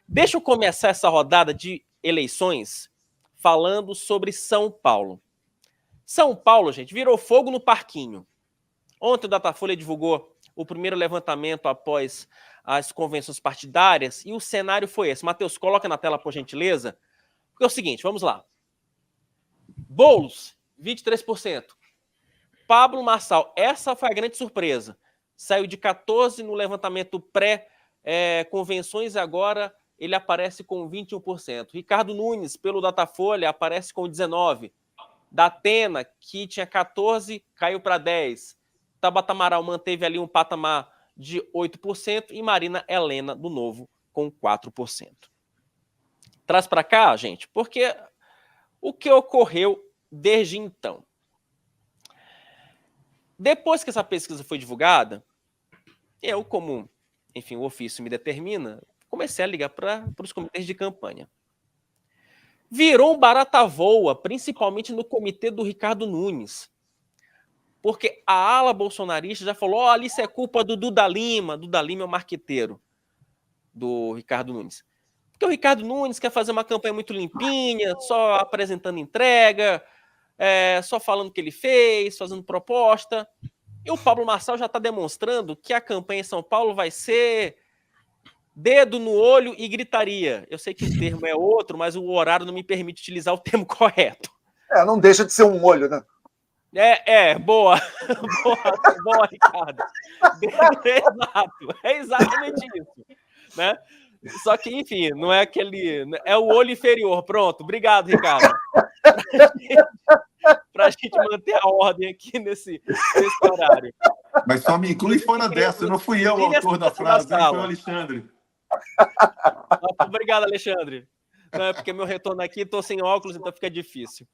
Deixa eu começar essa rodada de eleições falando sobre São Paulo. São Paulo, gente, virou fogo no parquinho. Ontem o Datafolha divulgou o primeiro levantamento após as convenções partidárias e o cenário foi esse. Matheus, coloca na tela, por gentileza. Porque é o seguinte, vamos lá. Boulos, 23%. Pablo Marçal, essa foi a grande surpresa. Saiu de 14% no levantamento pré-convenções e agora ele aparece com 21%. Ricardo Nunes, pelo Datafolha, aparece com 19%. Datena, que tinha 14%, caiu para 10%. Tabata Amaral manteve ali um patamar de 8% e Marina Helena, do Novo, com 4%. Traz para cá, gente, porque o que ocorreu desde então? Depois que essa pesquisa foi divulgada, eu, como, enfim, o ofício me determina, comecei a ligar para os comitês de campanha. Virou um barata-voa, principalmente no comitê do Ricardo Nunes. Porque a ala bolsonarista já falou, ali isso é culpa do Duda Lima. Duda Lima é o marqueteiro do Ricardo Nunes. Porque o Ricardo Nunes quer fazer uma campanha muito limpinha, só apresentando entrega, só falando o que ele fez, fazendo proposta. E o Pablo Marçal já está demonstrando que a campanha em São Paulo vai ser dedo no olho e gritaria. Eu sei que o termo é outro, mas o horário não me permite utilizar o termo correto. Não deixa de ser um olho, né? Boa. boa, Ricardo. Exato, é exatamente isso. Né? Só que, enfim, não é aquele... É o olho inferior. Pronto, obrigado, Ricardo. Para a gente manter a ordem aqui nesse horário. Mas só me inclui fora dessa, não fui eu o autor da frase, foi o Alexandre. Obrigado, Alexandre. Não, é porque meu retorno aqui, estou sem óculos, então fica difícil.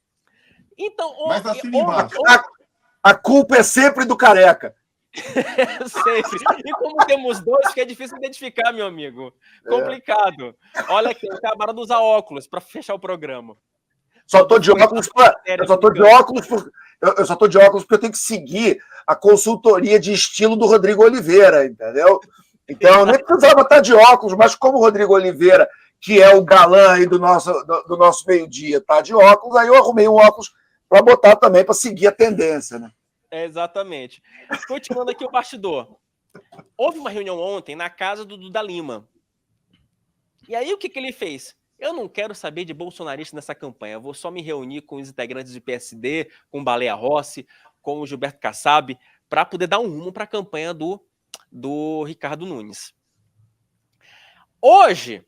Então, mas assim embaixo. A culpa é sempre do careca. Sempre. E como temos dois, fica difícil identificar, meu amigo. Complicado. Olha aqui, o camarada usa óculos para fechar o programa. Só tô de óculos eu só tô de óculos porque eu tenho que seguir a consultoria de estilo do Rodrigo Oliveira, entendeu? Então, eu nem precisava estar de óculos, mas como o Rodrigo Oliveira, que é o galã aí do nosso meio-dia, tá de óculos, aí eu arrumei um óculos para botar também, para seguir a tendência, né? Exatamente. Continuando aqui o bastidor. Houve uma reunião ontem na casa do Duda Lima. E aí o que ele fez? Eu não quero saber de bolsonarista nessa campanha. Eu vou só me reunir com os integrantes do PSD, com o Baleia Rossi, com o Gilberto Kassab, para poder dar um rumo para a campanha do Ricardo Nunes. Hoje,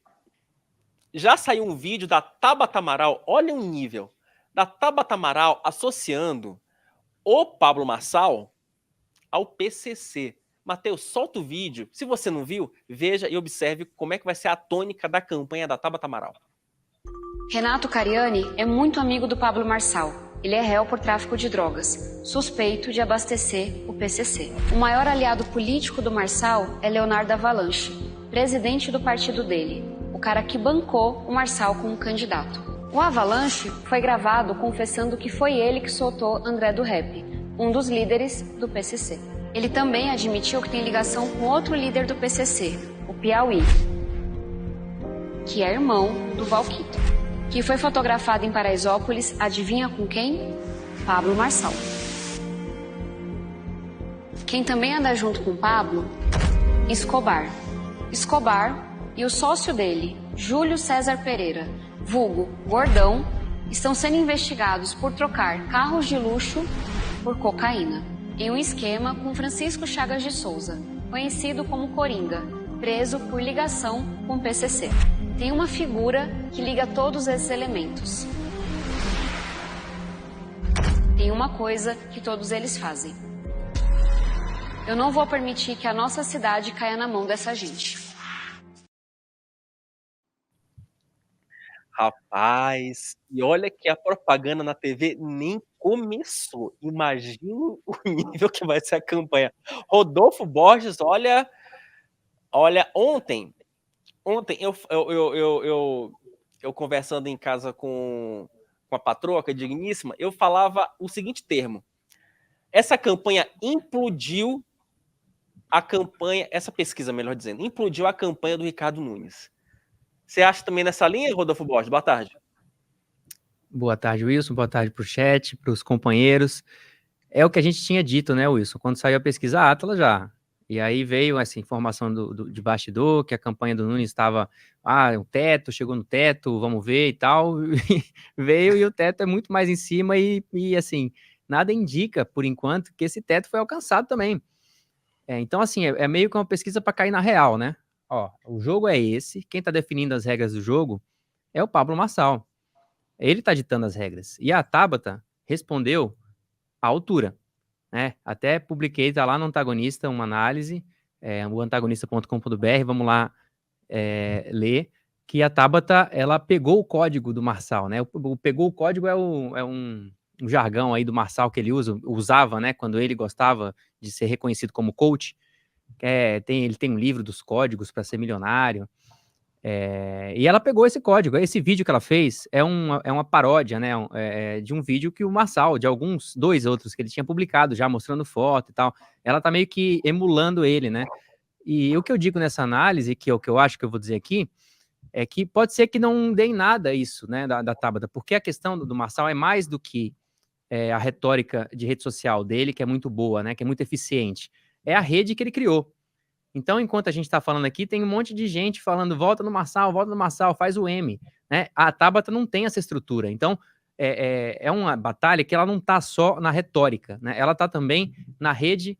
já saiu um vídeo da Tabata Amaral, olha o nível, da Tabata Amaral associando o Pablo Marçal ao PCC. Matheus, solta o vídeo. Se você não viu, veja e observe como é que vai ser a tônica da campanha da Tabata Amaral. Renato Cariani é muito amigo do Pablo Marçal. Ele é réu por tráfico de drogas, suspeito de abastecer o PCC. O maior aliado político do Marçal é Leonardo Avalanche, presidente do partido dele, o cara que bancou o Marçal como candidato. O Avalanche foi gravado confessando que foi ele que soltou André do Rap, um dos líderes do PCC. Ele também admitiu que tem ligação com outro líder do PCC, o Piauí, que é irmão do Valquito, que foi fotografado em Paraisópolis, adivinha com quem? Pablo Marçal. Quem também anda junto com Pablo? Escobar. Escobar e o sócio dele, Júlio César Pereira, vulgo Gordão, estão sendo investigados por trocar carros de luxo por cocaína, em um esquema com Francisco Chagas de Souza, conhecido como Coringa, preso por ligação com o PCC. Tem uma figura que liga todos esses elementos. Tem uma coisa que todos eles fazem. Eu não vou permitir que a nossa cidade caia na mão dessa gente. Rapaz, e olha que a propaganda na TV nem começou. Imagina o nível que vai ser a campanha. Rodolfo Borges, olha, ontem eu conversando em casa com com a patroa, que é digníssima, eu falava o seguinte termo. Essa campanha implodiu essa pesquisa, melhor dizendo, implodiu a campanha do Ricardo Nunes. Você acha também nessa linha, Rodolfo Borges? Boa tarde. Boa tarde, Wilson. Boa tarde para o chat, para os companheiros. É o que a gente tinha dito, né, Wilson? Quando saiu a pesquisa Atlas já. E aí veio essa informação de bastidor, que a campanha do Nunes estava, o teto, chegou no teto, vamos ver e tal. Veio e o teto é muito mais em cima e assim, nada indica, por enquanto, que esse teto foi alcançado também. Então, assim, é meio que uma pesquisa para cair na real, né? Ó, o jogo é esse, quem está definindo as regras do jogo é o Pablo Marçal. Ele está ditando as regras. E a Tabata respondeu à altura. Né? Até publiquei, tá lá no Antagonista, uma análise, o antagonista.com.br, vamos lá ler, que a Tabata, ela pegou o código do Marçal, né? Pegou o código é um jargão aí do Marçal que ele usava, né? Quando ele gostava de ser reconhecido como coach, ele tem um livro dos códigos para ser milionário, e ela pegou esse código. Esse vídeo que ela fez é uma paródia, né, de um vídeo que o Marçal, de dois outros que ele tinha publicado já, mostrando foto e tal. Ela tá meio que emulando ele, né? E o que eu digo nessa análise, que é o que eu acho que eu vou dizer aqui, é que pode ser que não dê em nada isso, né, da Tabata, porque a questão do Marçal é mais do que a retórica de rede social dele, que é muito boa, né, que é muito eficiente. É a rede que ele criou. Então, enquanto a gente está falando aqui, tem um monte de gente falando volta no Marçal, faz o M. Né? A Tabata não tem essa estrutura. Então, é uma batalha que ela não está só na retórica, né? Ela está também na rede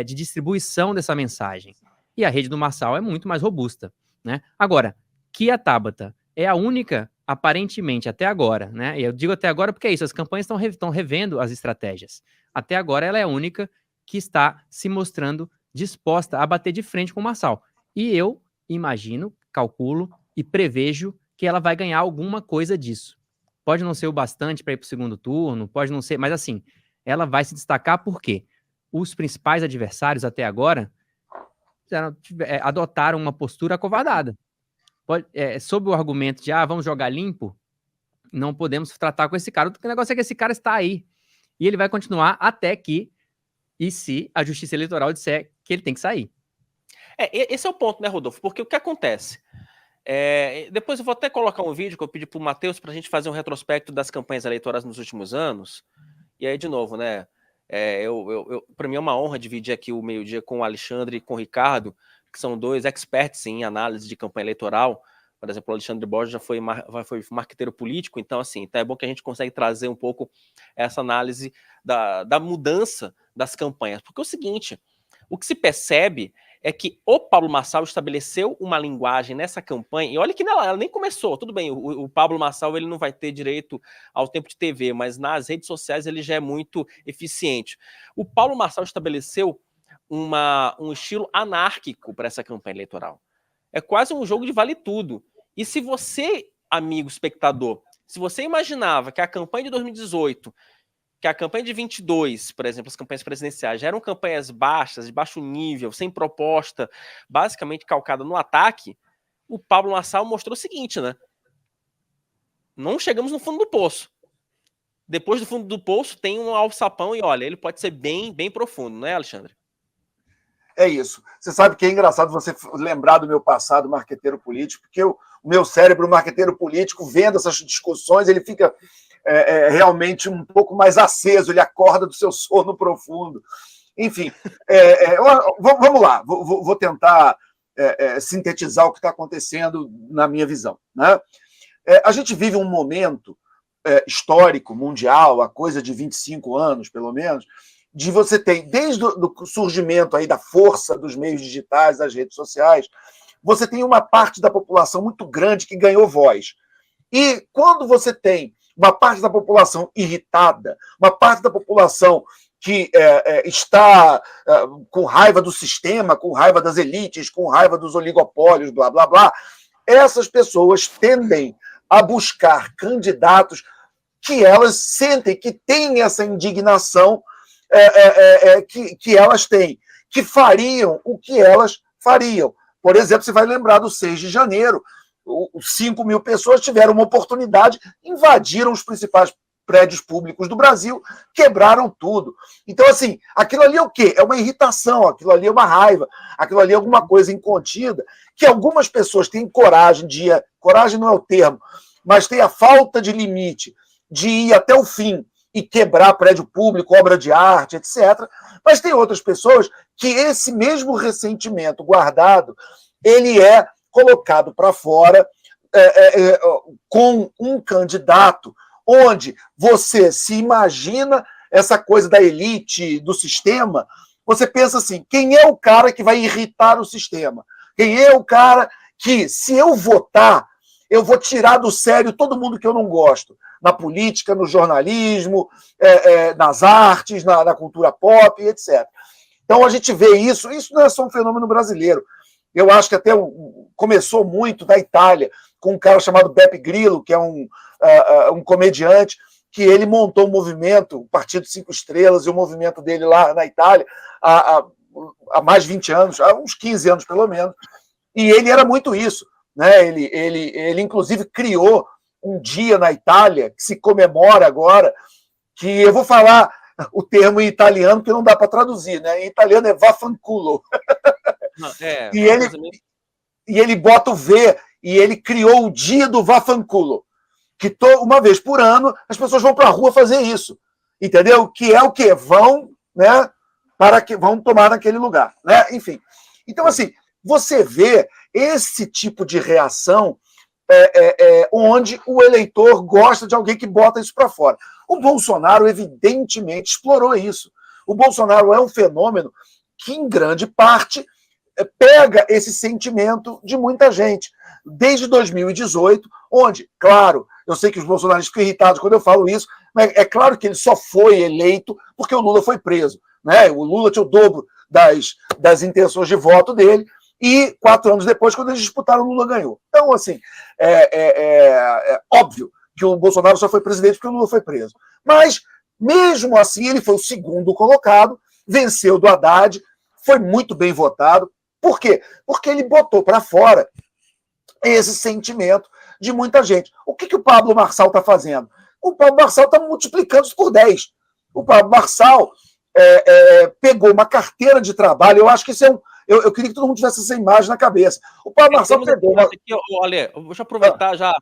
de distribuição dessa mensagem. E a rede do Marçal é muito mais robusta. Né? Agora, que a Tabata é a única, aparentemente, até agora, né? E eu digo até agora porque é isso, as campanhas estão revendo as estratégias. Até agora, ela é a única que está se mostrando disposta a bater de frente com o Marçal. E eu imagino, calculo e prevejo que ela vai ganhar alguma coisa disso. Pode não ser o bastante para ir para o segundo turno, pode não ser, mas assim, ela vai se destacar porque os principais adversários até agora adotaram uma postura acovardada. Sob o argumento de, vamos jogar limpo, não podemos tratar com esse cara. O negócio é que esse cara está aí. E ele vai continuar até que, e se a Justiça Eleitoral disser que ele tem que sair. Esse é o ponto, né, Rodolfo? Porque o que acontece? Depois eu vou até colocar um vídeo que eu pedi para o Matheus para a gente fazer um retrospecto das campanhas eleitorais nos últimos anos. E aí, de novo, né? Para mim é uma honra dividir aqui o meio-dia com o Alexandre e com o Ricardo, que são dois experts em análise de campanha eleitoral. Por exemplo, o Alexandre Borges já foi marqueteiro político, então, assim, é bom que a gente consegue trazer um pouco essa análise da mudança das campanhas. Porque é o seguinte, o que se percebe é que o Pablo Marçal estabeleceu uma linguagem nessa campanha, e olha que ela nem começou, tudo bem, o Pablo Marçal ele não vai ter direito ao tempo de TV, mas nas redes sociais ele já é muito eficiente. O Pablo Marçal estabeleceu um estilo anárquico para essa campanha eleitoral. É quase um jogo de vale tudo. E se você, amigo espectador, se você imaginava que a campanha de 2018, que a campanha de 22, por exemplo, as campanhas presidenciais, já eram campanhas baixas, de baixo nível, sem proposta, basicamente calcada no ataque, o Pablo Marçal mostrou o seguinte, né? Não chegamos no fundo do poço. Depois do fundo do poço tem um alçapão e, olha, ele pode ser bem, bem profundo, não é, Alexandre? É isso. Você sabe que é engraçado você lembrar do meu passado marqueteiro político, porque o meu cérebro marqueteiro político, vendo essas discussões, ele fica realmente um pouco mais aceso, ele acorda do seu sono profundo. Enfim, vamos lá, vou tentar sintetizar o que está acontecendo na minha visão. Né? A gente vive um momento histórico, mundial, há coisa de 25 anos, pelo menos, de você ter, desde o surgimento aí da força dos meios digitais, das redes sociais, você tem uma parte da população muito grande que ganhou voz. E quando você tem uma parte da população irritada, uma parte da população que está com raiva do sistema, com raiva das elites, com raiva dos oligopólios, blá, blá, blá, essas pessoas tendem a buscar candidatos que elas sentem que têm essa indignação que elas têm, que fariam o que elas fariam. Por exemplo, você vai lembrar do 6 de janeiro, 5 mil pessoas tiveram uma oportunidade, invadiram os principais prédios públicos do Brasil, quebraram tudo. Então, assim, aquilo ali é o quê? É uma irritação, aquilo ali é uma raiva, aquilo ali é alguma coisa incontida, que algumas pessoas têm coragem coragem não é o termo, mas tem a falta de limite de ir até o fim e quebrar prédio público, obra de arte, etc. Mas tem outras pessoas que esse mesmo ressentimento guardado, ele é colocado para fora com um candidato onde você se imagina essa coisa da elite, do sistema, você pensa assim, quem é o cara que vai irritar o sistema? Quem é o cara que, se eu votar, eu vou tirar do sério todo mundo que eu não gosto? Na política, no jornalismo, nas artes, na cultura pop, etc. Então a gente vê isso não é só um fenômeno brasileiro. Eu acho que até começou muito na Itália, com um cara chamado Beppe Grillo, que é um comediante, que ele montou um movimento, o Partido 5 Estrelas, e o movimento dele lá na Itália, há mais de 20 anos, há uns 15 anos pelo menos, e ele era muito isso. Né? Ele inclusive, criou um dia na Itália, que se comemora agora, que eu vou falar o termo em italiano, que não dá para traduzir, né? Em italiano é vaffanculo. E ele bota o V, e ele criou o dia do vaffanculo, que uma vez por ano as pessoas vão para a rua fazer isso, entendeu? Que é o quê? Vão tomar naquele lugar, né? Enfim. Então, assim, você vê esse tipo de reação onde o eleitor gosta de alguém que bota isso para fora. O Bolsonaro, evidentemente, explorou isso. O Bolsonaro é um fenômeno que, em grande parte, pega esse sentimento de muita gente. Desde 2018, onde, claro, eu sei que os bolsonaristas ficam irritados quando eu falo isso, mas é claro que ele só foi eleito porque o Lula foi preso. Né? O Lula tinha o dobro das intenções de voto dele, e 4 anos depois, quando eles disputaram, o Lula ganhou. Então, assim, é óbvio que o Bolsonaro só foi presidente porque o Lula foi preso. Mas, mesmo assim, ele foi o segundo colocado, venceu do Haddad, foi muito bem votado. Por quê? Porque ele botou para fora esse sentimento de muita gente. O que o Pablo Marçal está fazendo? O Pablo Marçal está multiplicando isso por 10. O Pablo Marçal pegou uma carteira de trabalho, eu acho que isso é eu queria que todo mundo tivesse essa imagem na cabeça. O Pablo Marçal pegou Olha, deixa eu aproveitar já.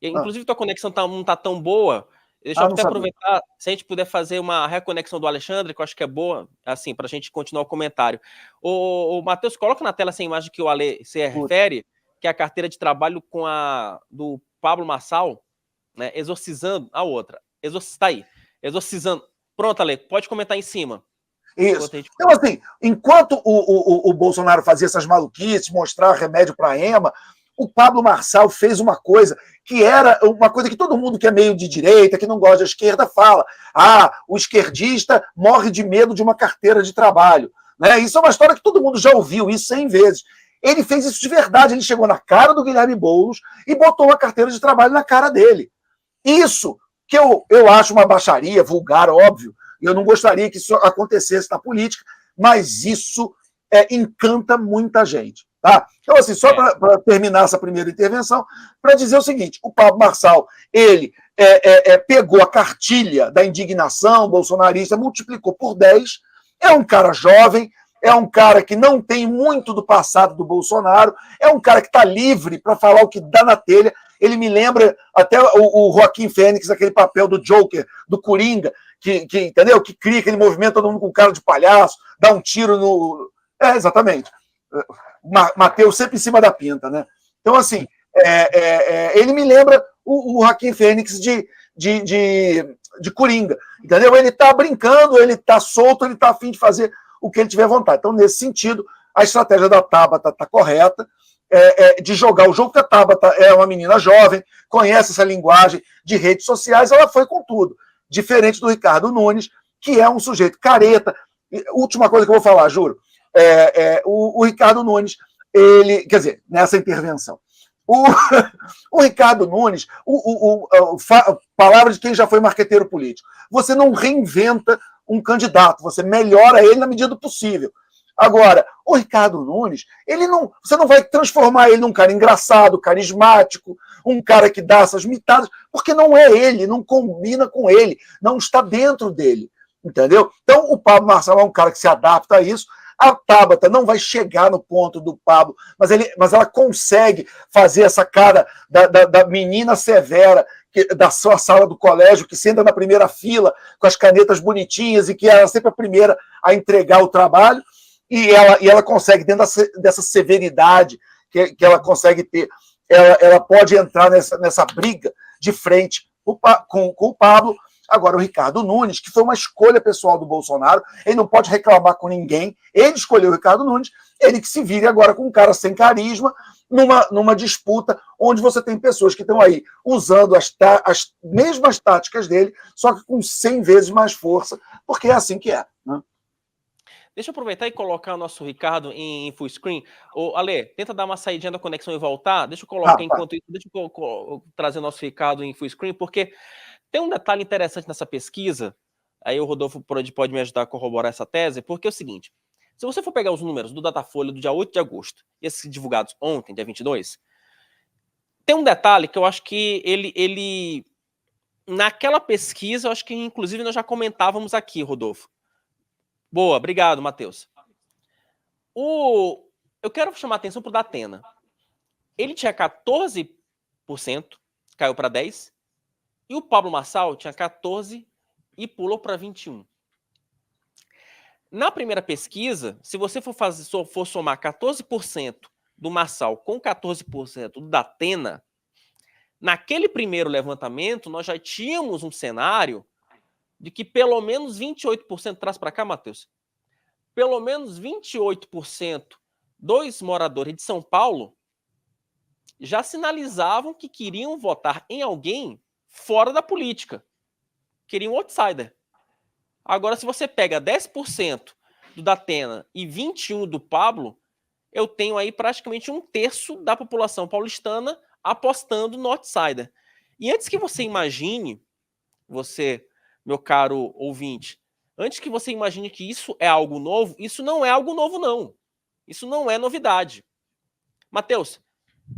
Inclusive, tua conexão não está tão boa. Deixa eu até aproveitar, se a gente puder fazer uma reconexão do Alexandre, que eu acho que é boa, assim, para a gente continuar o comentário. O Matheus, coloca na tela essa imagem que o Ale se refere, que é a carteira de trabalho do Pablo Marçal, né, exorcizando a outra. Está aí. Exorcizando. Pronto, Ale, pode comentar em cima. Isso. Então, assim, enquanto o Bolsonaro fazia essas maluquices, mostrar remédio para a EMA, o Pablo Marçal fez uma coisa que era uma coisa que todo mundo que é meio de direita, que não gosta da esquerda, fala. O esquerdista morre de medo de uma carteira de trabalho. Né? Isso é uma história que todo mundo já ouviu isso 100 vezes. Ele fez isso de verdade. Ele chegou na cara do Guilherme Boulos e botou uma carteira de trabalho na cara dele. Isso que eu acho uma baixaria, vulgar, óbvio. Eu não gostaria que isso acontecesse na política, mas isso encanta muita gente. Tá? Então, assim, só para terminar essa primeira intervenção, para dizer o seguinte, o Pablo Marçal, ele pegou a cartilha da indignação bolsonarista, multiplicou por 10, é um cara jovem, é um cara que não tem muito do passado do Bolsonaro, é um cara que está livre para falar o que dá na telha. Ele me lembra até o Joaquim Fênix, aquele papel do Joker, do Coringa, que entendeu? Que cria aquele movimento, todo mundo com cara de palhaço, dá um tiro no... exatamente. Mateus sempre em cima da pinta, né? Então, assim, ele me lembra o Joaquim Fênix de Coringa, entendeu? Ele tá brincando, ele tá solto, ele tá a fim de fazer o que ele tiver vontade. Então, nesse sentido, a estratégia da Tabata tá correta, de jogar o jogo, que a Tabata é uma menina jovem, conhece essa linguagem de redes sociais, ela foi com tudo. Diferente do Ricardo Nunes, que é um sujeito careta. Última coisa que eu vou falar, juro. O Ricardo Nunes, ele, quer dizer, nessa intervenção, o Ricardo Nunes, palavra de quem já foi marqueteiro político, você não reinventa um candidato, você melhora ele na medida do possível. Agora, O Ricardo Nunes, você não vai transformar ele num cara engraçado, carismático, um cara que dá essas mitadas, porque não é ele, não combina com ele, não está dentro dele, entendeu? Então, o Pablo Marçal é um cara que se adapta a isso. A Tabata não vai chegar no ponto do Pablo, mas ela consegue fazer essa cara da menina severa, da sua sala do colégio, que senta na primeira fila com as canetas bonitinhas e que ela é sempre a primeira a entregar o trabalho. E ela consegue, dentro dessa severidade que ela consegue ter, ela pode entrar nessa briga de frente com o Pablo. Agora, o Ricardo Nunes, que foi uma escolha pessoal do Bolsonaro, ele não pode reclamar com ninguém, ele escolheu o Ricardo Nunes, ele que se vire agora com um cara sem carisma, numa disputa onde você tem pessoas que estão aí usando as mesmas táticas dele, só que com 100 vezes mais força, porque é assim que é, né? Deixa eu aproveitar e colocar o nosso Ricardo em full screen. Ô, Ale, tenta dar uma saidinha da conexão e voltar. Deixa eu colocar enquanto isso, deixa eu trazer o nosso Ricardo em full screen, porque tem um detalhe interessante nessa pesquisa, aí o Rodolfo pode me ajudar a corroborar essa tese, porque é o seguinte, se você for pegar os números do Datafolha do dia 8 de agosto, esses divulgados ontem, dia 22, tem um detalhe que eu acho que ele naquela pesquisa, eu acho que inclusive nós já comentávamos aqui, Rodolfo. Boa, obrigado, Matheus. Eu quero chamar a atenção para o Datena. Ele tinha 14%, caiu para 10%, e o Pablo Marçal tinha 14% e pulou para 21%. Na primeira pesquisa, se você for somar 14% do Marçal com 14% do Datena, naquele primeiro levantamento, nós já tínhamos um cenário de que pelo menos 28%, traz para cá, Matheus, pelo menos 28% dos moradores de São Paulo já sinalizavam que queriam votar em alguém fora da política. Queriam um outsider. Agora, se você pega 10% do Datena e 21% do Pablo, eu tenho aí praticamente 1/3 da população paulistana apostando no outsider. E antes que você imagine, você, meu caro ouvinte, antes que você imagine que isso é algo novo, isso não é algo novo, não. Isso não é novidade. Matheus,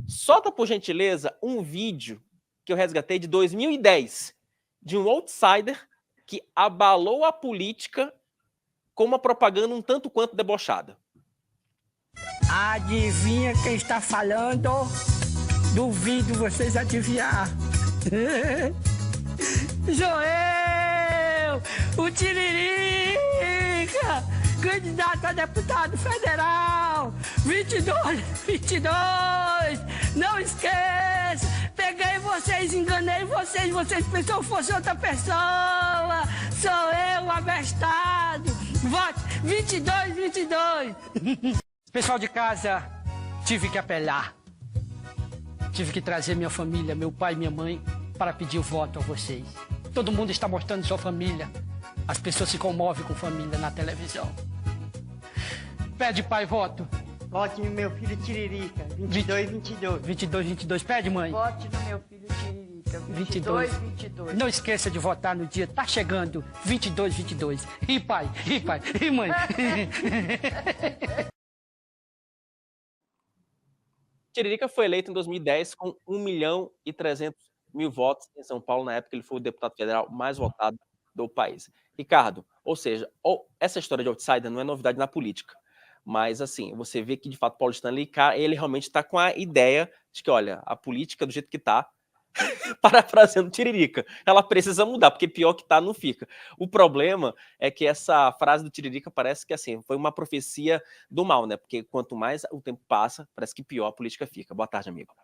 solta, por gentileza, um vídeo que eu resgatei de 2010, de um outsider que abalou a política com uma propaganda um tanto quanto debochada. Adivinha quem está falando? Duvido vocês adivinhar. Joel, o Tiririca, candidato a deputado federal, 22. Não esqueça, peguei vocês, enganei vocês pensou que fosse outra pessoa. Sou eu, abestado. Vote 22. Pessoal de casa, tive que apelar. Tive que trazer minha família, meu pai e minha mãe, para pedir o voto a vocês. Todo mundo está mostrando sua família. As pessoas se comovem com família na televisão. Pede, pai, voto. Vote no meu filho Tiririca, 22. Pede, mãe. Vote no meu filho Tiririca, 22. Não esqueça de votar no dia, tá chegando, 22. E pai, e mãe. Tiririca foi eleito em 2010 com 1.300.000 votos em São Paulo. Na época, ele foi o deputado federal mais votado do país. Ricardo, ou seja, essa história de outsider não é novidade na política. Mas, assim, você vê que, de fato, o paulistano, ele realmente está com a ideia de que, olha, a política do jeito que está, parafraseando Tiririca, ela precisa mudar, porque pior que tá, não fica. O problema é que essa frase do Tiririca parece que, assim, foi uma profecia do mal, né? Porque quanto mais o tempo passa, parece que pior a política fica. Boa tarde, amigo.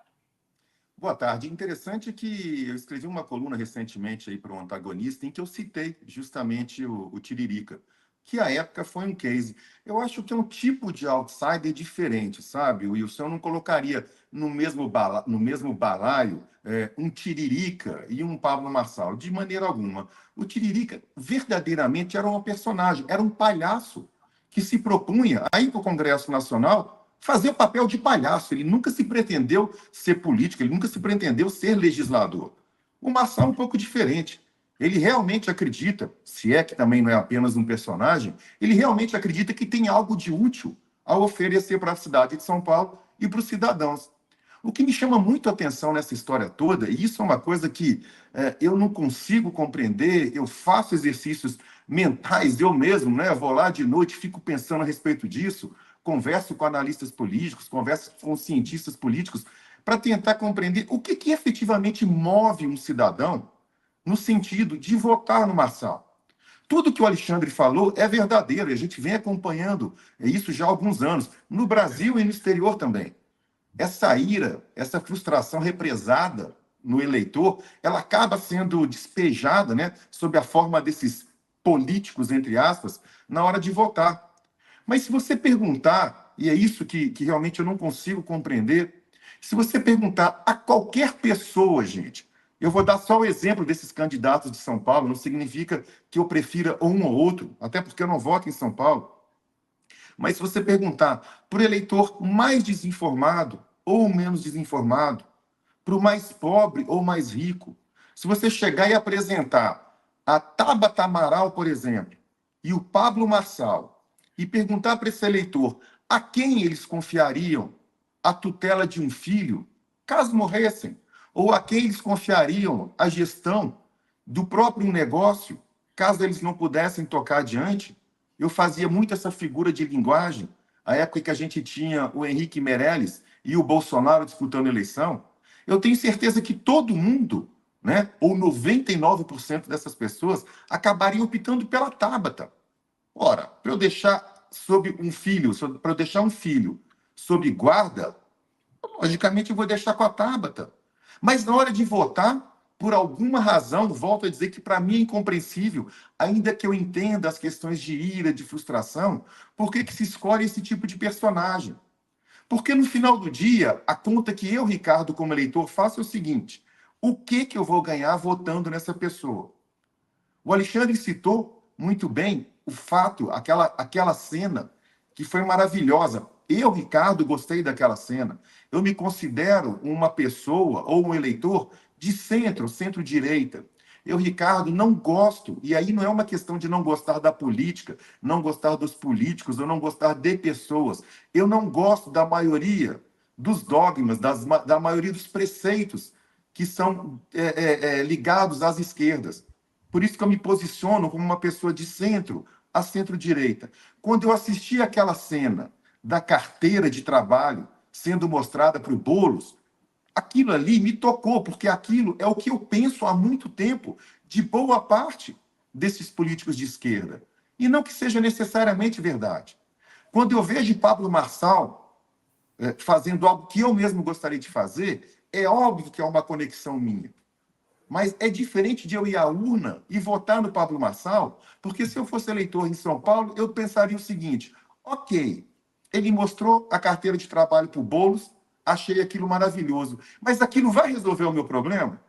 Boa tarde. Interessante que eu escrevi uma coluna recentemente aí para o Antagonista em que eu citei justamente o Tiririca, que à época foi um case. Eu acho que é um tipo de outsider diferente, sabe, Wilson? Eu não colocaria no mesmo balaio um Tiririca e um Pablo Marçal, de maneira alguma. O Tiririca verdadeiramente era um personagem, era um palhaço que se propunha a ir para o Congresso Nacional fazer o papel de palhaço. Ele nunca se pretendeu ser político, ele nunca se pretendeu ser legislador. O Marçal é um pouco diferente. Ele realmente acredita, se é que também não é apenas um personagem, ele realmente acredita que tem algo de útil a oferecer para a cidade de São Paulo e para os cidadãos. O que me chama muito a atenção nessa história toda, e isso é uma coisa que eu não consigo compreender, eu faço exercícios mentais, eu mesmo, né? Vou lá de noite, fico pensando a respeito disso, converso com analistas políticos, converso com cientistas políticos, para tentar compreender o que efetivamente move um cidadão no sentido de votar no Marçal. Tudo que o Alexandre falou é verdadeiro, e a gente vem acompanhando isso já há alguns anos, no Brasil e no exterior também. Essa ira, essa frustração represada no eleitor, ela acaba sendo despejada, né, sob a forma desses políticos, entre aspas, na hora de votar. Mas se você perguntar, e é isso que realmente eu não consigo compreender, se você perguntar a qualquer pessoa, gente, eu vou dar só o exemplo desses candidatos de São Paulo, não significa que eu prefira um ou outro, até porque eu não voto em São Paulo. Mas se você perguntar para o eleitor mais desinformado ou menos desinformado, para o mais pobre ou mais rico, se você chegar e apresentar a Tabata Amaral, por exemplo, e o Pablo Marçal, e perguntar para esse eleitor a quem eles confiariam a tutela de um filho, caso morressem, ou a quem eles confiariam a gestão do próprio negócio, caso eles não pudessem tocar adiante, eu fazia muito essa figura de linguagem, a época que a gente tinha o Henrique Meirelles e o Bolsonaro disputando a eleição. Eu tenho certeza que todo mundo, né, ou 99% dessas pessoas, acabariam optando pela Tabata. Ora, para eu deixar para eu deixar um filho sob guarda, logicamente eu vou deixar com a Tabata. Mas na hora de votar, por alguma razão, volto a dizer que para mim é incompreensível, ainda que eu entenda as questões de ira, de frustração, por que se escolhe esse tipo de personagem? Porque no final do dia, a conta que eu, Ricardo, como eleitor, faço é o seguinte: o que eu vou ganhar votando nessa pessoa? O Alexandre citou muito bem o fato, aquela cena que foi maravilhosa. Eu, Ricardo, gostei daquela cena. Eu me considero uma pessoa ou um eleitor de centro-direita. Eu, Ricardo, não gosto, e aí não é uma questão de não gostar da política, não gostar dos políticos, ou não gostar de pessoas. Eu não gosto da maioria dos dogmas, da maioria dos preceitos que são ligados às esquerdas. Por isso que eu me posiciono como uma pessoa de centro a centro-direita. Quando eu assisti aquela cena da carteira de trabalho sendo mostrada para o Boulos, aquilo ali me tocou, porque aquilo é o que eu penso há muito tempo de boa parte desses políticos de esquerda. E não que seja necessariamente verdade. Quando eu vejo Pablo Marçal fazendo algo que eu mesmo gostaria de fazer, é óbvio que é uma conexão minha. Mas é diferente de eu ir à urna e votar no Pablo Marçal, porque se eu fosse eleitor em São Paulo, eu pensaria o seguinte: ok, ele mostrou a carteira de trabalho para o Boulos, achei aquilo maravilhoso, mas aquilo vai resolver o meu problema?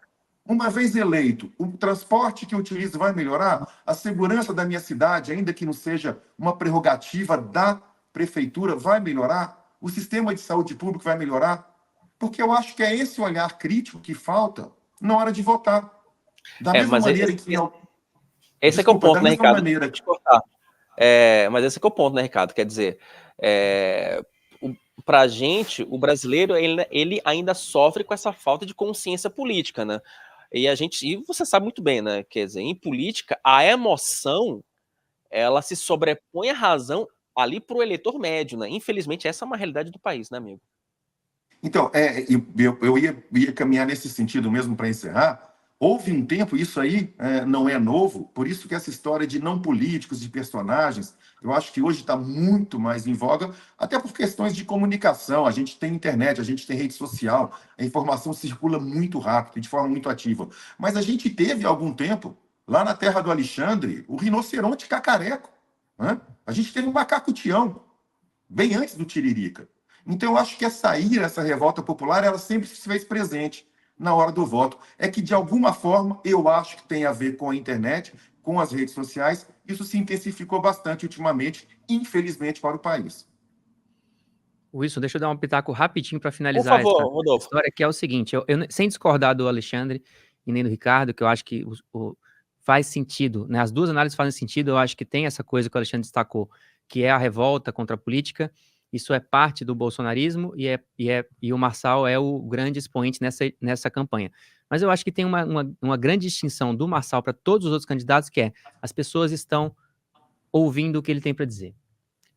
Uma vez eleito, o transporte que eu utilizo vai melhorar? A segurança da minha cidade, ainda que não seja uma prerrogativa da prefeitura, vai melhorar? O sistema de saúde público vai melhorar? Porque eu acho que é esse olhar crítico que falta na hora de votar. Da mesma maneira que... Esse é que é o ponto, né, Ricardo? Maneira... Mas esse é que é o ponto, né, Ricardo? Quer dizer, para a gente, o brasileiro, ele ainda sofre com essa falta de consciência política, né? E você sabe muito bem, né? Quer dizer, em política, a emoção, ela se sobrepõe à razão ali para o eleitor médio, né? Infelizmente, essa é uma realidade do país, né, amigo? Então, eu ia caminhar nesse sentido mesmo para encerrar. Houve um tempo, isso aí não é novo, por isso que essa história de não políticos, de personagens, eu acho que hoje está muito mais em voga, até por questões de comunicação. A gente tem internet, a gente tem rede social, a informação circula muito rápido, de forma muito ativa. Mas a gente teve, há algum tempo, lá na terra do Alexandre, o rinoceronte cacareco. Né? A gente teve um macaco-tião, bem antes do Tiririca. Então, eu acho que essa ira, essa revolta popular, ela sempre se fez presente na hora do voto. É que, de alguma forma, eu acho que tem a ver com a internet, com as redes sociais. Isso se intensificou bastante ultimamente, infelizmente, para o país. Wilson, deixa eu dar um pitaco rapidinho para finalizar Por favor, Rodolfo. História, que é o seguinte, eu, sem discordar do Alexandre e nem do Ricardo, que eu acho que faz sentido, né? As duas análises fazem sentido, eu acho que tem essa coisa que o Alexandre destacou, que é a revolta contra a política, Isso é parte do bolsonarismo e o Marçal é o grande expoente nessa campanha. Mas eu acho que tem uma grande distinção do Marçal para todos os outros candidatos, que é as pessoas estão ouvindo o que ele tem para dizer.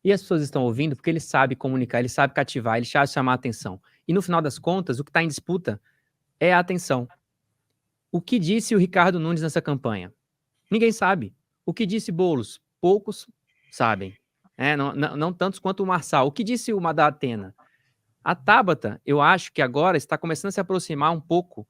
E as pessoas estão ouvindo porque ele sabe comunicar, ele sabe cativar, ele sabe chamar a atenção. E no final das contas, o que está em disputa é a atenção. O que disse o Ricardo Nunes nessa campanha? Ninguém sabe. O que disse Boulos? Poucos sabem. Não tantos quanto o Marçal. O que disse o Madá Atena? A Tabata, eu acho que agora está começando a se aproximar um pouco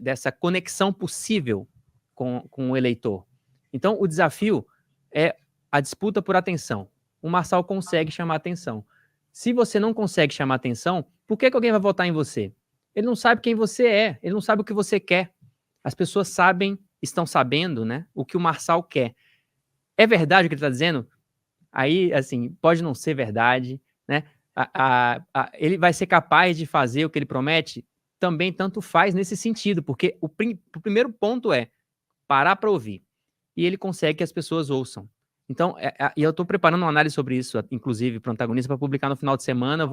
dessa conexão possível com o eleitor. Então, o desafio é a disputa por atenção. O Marçal consegue chamar atenção. Se você não consegue chamar atenção, por que alguém vai votar em você? Ele não sabe quem você é, ele não sabe o que você quer. As pessoas estão sabendo, né, o que o Marçal quer. É verdade o que ele está dizendo? Aí, assim, pode não ser verdade, né? Ele vai ser capaz de fazer o que ele promete? Também tanto faz nesse sentido, porque o primeiro ponto é parar para ouvir. E ele consegue que as pessoas ouçam. Então, e eu estou preparando uma análise sobre isso, inclusive, para o Antagonista, para publicar no final de semana.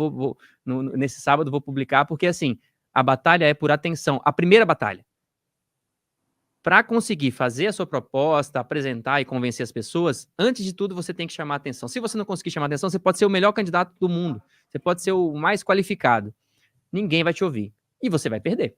Nesse sábado vou publicar, porque, assim, a batalha é por atenção. A primeira batalha. Para conseguir fazer a sua proposta, apresentar e convencer as pessoas, antes de tudo você tem que chamar a atenção. Se você não conseguir chamar a atenção, você pode ser o melhor candidato do mundo. Você pode ser o mais qualificado. Ninguém vai te ouvir. E você vai perder.